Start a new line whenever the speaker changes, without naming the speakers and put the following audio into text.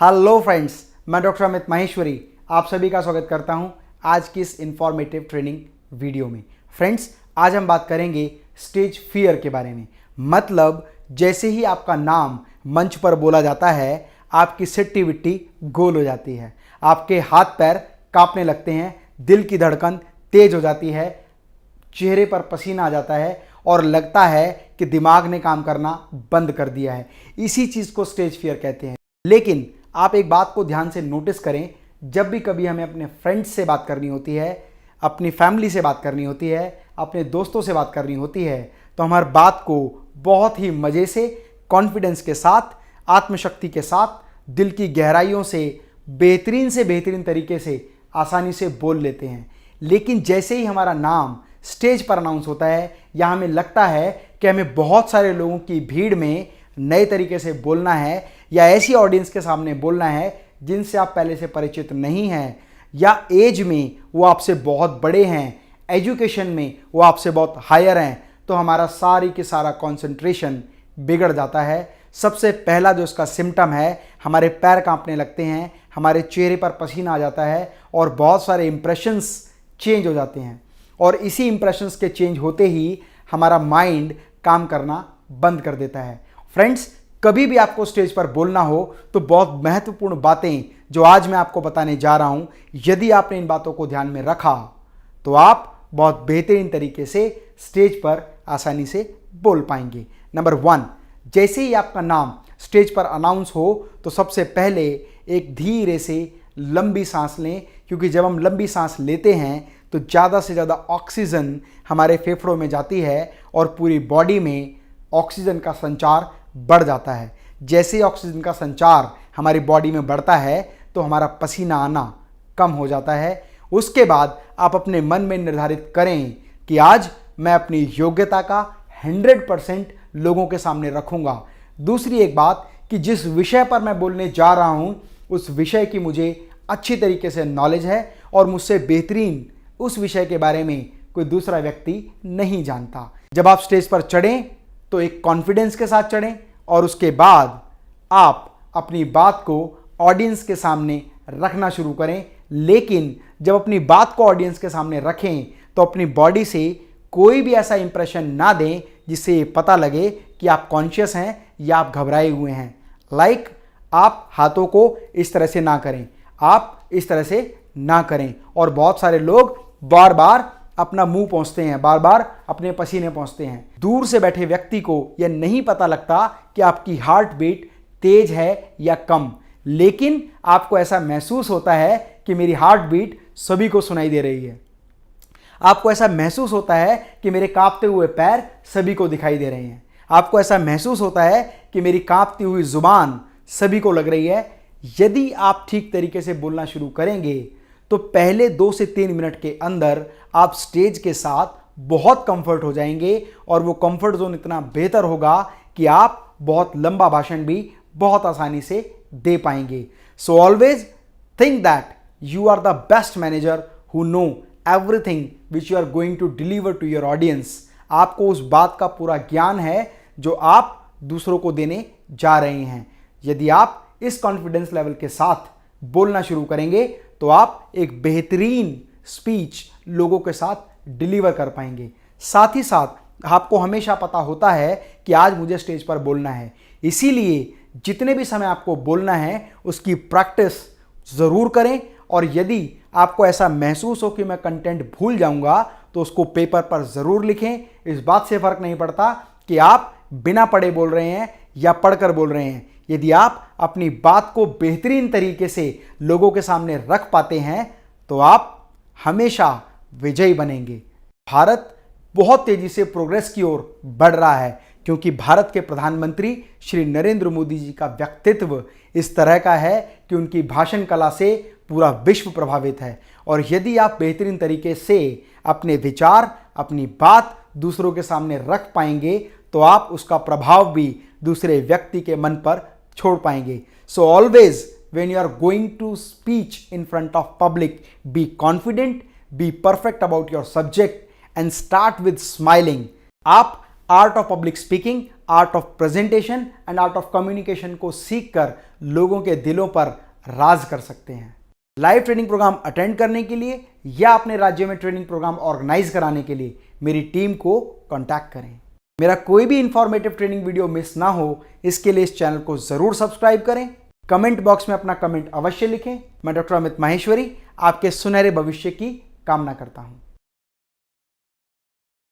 Hello friends, मैं doctor Amit Maheshwari आप सभी का स्वागत करता हूं आज की इस इंफॉर्मेटिव ट्रेनिंग वीडियो में। फ्रेंड्स, आज हम बात करेंगे स्टेज फियर के बारे में। मतलब जैसे ही आपका नाम मंच पर बोला जाता है, आपकी सिट्टी विट्टी गोल हो जाती है, आपके हाथ पैर कांपने लगते हैं, दिल की धड़कन तेज हो जाती है, चेहरे पर पसीना आ जाता है और लगता है कि दिमाग ने काम करना बंद कर दिया है। इसी चीज़ को स्टेज फियर कहते हैं। लेकिन आप एक बात को ध्यान से नोटिस करें, जब भी कभी हमें अपने फ्रेंड्स से बात करनी होती है, अपनी फैमिली से बात करनी होती है, अपने दोस्तों से बात करनी होती है, तो हमारी बात को बहुत ही मज़े से, कॉन्फिडेंस के साथ, आत्मशक्ति के साथ, दिल की गहराइयों से बेहतरीन तरीके से आसानी से बोल लेते हैं। लेकिन जैसे ही हमारा नाम स्टेज पर अनाउंस होता है या हमें लगता है कि हमें बहुत सारे लोगों की भीड़ में नए तरीके से बोलना है या ऐसी ऑडियंस के सामने बोलना है जिनसे आप पहले से परिचित नहीं हैं, या एज में वो आपसे बहुत बड़े हैं, एजुकेशन में वो आपसे बहुत हायर हैं, तो हमारा सारी की सारा कंसंट्रेशन बिगड़ जाता है। सबसे पहला जो इसका सिम्टम है, हमारे पैर कांपने लगते हैं, हमारे चेहरे पर पसीना आ जाता है और बहुत सारे इंप्रेशंस चेंज हो जाते हैं। और इसी इंप्रेशंस के चेंज होते ही हमारा माइंड काम करना बंद कर देता है। फ्रेंड्स, कभी भी आपको स्टेज पर बोलना हो तो बहुत महत्वपूर्ण बातें जो आज मैं आपको बताने जा रहा हूं, यदि आपने इन बातों को ध्यान में रखा तो आप बहुत बेहतरीन तरीके से स्टेज पर आसानी से बोल पाएंगे। नंबर 1, जैसे ही आपका नाम स्टेज पर अनाउंस हो तो सबसे पहले एक धीरे से लंबी सांस लें, क्योंकि जब हम लंबी सांस लेते हैं तो ज़्यादा से ज़्यादा ऑक्सीजन हमारे फेफड़ों में जाती है और पूरी बॉडी में ऑक्सीजन का संचार बढ़ जाता है। जैसे ही ऑक्सीजन का संचार हमारी बॉडी में बढ़ता है तो हमारा पसीना आना कम हो जाता है। उसके बाद आप अपने मन में निर्धारित करें कि आज मैं अपनी योग्यता का 100% लोगों के सामने रखूंगा। दूसरी एक बात कि जिस विषय पर मैं बोलने जा रहा हूं उस विषय की मुझे अच्छी तरीके से नॉलेज है और मुझसे बेहतरीन उस विषय के बारे में कोई दूसरा व्यक्ति नहीं जानता। जब आप स्टेज पर चढ़ें तो एक कॉन्फिडेंस के साथ चढ़ें और उसके बाद आप अपनी बात को ऑडियंस के सामने रखना शुरू करें। लेकिन जब अपनी बात को ऑडियंस के सामने रखें तो अपनी बॉडी से कोई भी ऐसा इंप्रेशन ना दें जिससे ये पता लगे कि आप कॉन्शियस हैं या आप घबराए हुए हैं। लाइक आप हाथों को इस तरह से ना करें, आप इस तरह से ना करें। और बहुत सारे लोग बार बार अपना मुंह पोंछते हैं, बार बार अपने पसीने पोंछते हैं। दूर से बैठे व्यक्ति को यह नहीं पता लगता कि आपकी हार्ट बीट तेज है या कम, लेकिन आपको ऐसा महसूस होता है कि मेरी हार्ट बीट सभी को सुनाई दे रही है। आपको ऐसा महसूस होता है कि मेरे कांपते हुए पैर सभी को दिखाई दे रहे हैं। आपको ऐसा महसूस होता है कि मेरी कांपती हुई जुबान सभी को लग रही है। यदि आप ठीक तरीके से बोलना शुरू करेंगे तो पहले 2 से 3 मिनट के अंदर आप स्टेज के साथ बहुत कंफर्ट हो जाएंगे और वो कंफर्ट जोन इतना बेहतर होगा कि आप बहुत लंबा भाषण भी बहुत आसानी से दे पाएंगे। So always think that you are the best manager who know everything which you are going to deliver to your audience. आपको उस बात का पूरा ज्ञान है जो आप दूसरों को देने जा रहे हैं। यदि आप इस कॉन्फिडेंस लेवल के साथ बोलना शुरू करेंगे तो आप एक बेहतरीन स्पीच लोगों के साथ डिलीवर कर पाएंगे। साथ ही साथ आपको हमेशा पता होता है कि आज मुझे स्टेज पर बोलना है, इसीलिए जितने भी समय आपको बोलना है उसकी प्रैक्टिस ज़रूर करें। और यदि आपको ऐसा महसूस हो कि मैं कंटेंट भूल जाऊंगा तो उसको पेपर पर ज़रूर लिखें। इस बात से फ़र्क नहीं पड़ता कि आप बिना पढ़े बोल रहे हैं या पढ़कर बोल रहे हैं। यदि आप अपनी बात को बेहतरीन तरीके से लोगों के सामने रख पाते हैं तो आप हमेशा विजयी बनेंगे। भारत बहुत तेजी से प्रोग्रेस की ओर बढ़ रहा है क्योंकि भारत के प्रधानमंत्री श्री नरेंद्र मोदी जी का व्यक्तित्व इस तरह का है कि उनकी भाषण कला से पूरा विश्व प्रभावित है। और यदि आप बेहतरीन तरीके से अपने विचार, अपनी बात दूसरों के सामने रख पाएंगे तो आप उसका प्रभाव भी दूसरे व्यक्ति के मन पर छोड़ पाएंगे। So always when you are going to speech in front of public, be confident, be perfect about your subject and start with smiling. आप art of public speaking, art of presentation and art of communication को सीखकर लोगों के दिलों पर राज कर सकते हैं। लाइव ट्रेनिंग प्रोग्राम अटेंड करने के लिए या अपने राज्य में ट्रेनिंग प्रोग्राम ऑर्गेनाइज कराने के लिए मेरी टीम को कांटेक्ट करें। मेरा कोई भी इंफॉर्मेटिव ट्रेनिंग वीडियो मिस ना हो, इसके लिए इस चैनल को जरूर सब्सक्राइब करें। कमेंट बॉक्स में अपना कमेंट अवश्य लिखें। मैं डॉक्टर अमित माहेश्वरी आपके सुनहरे भविष्य की कामना करता हूं।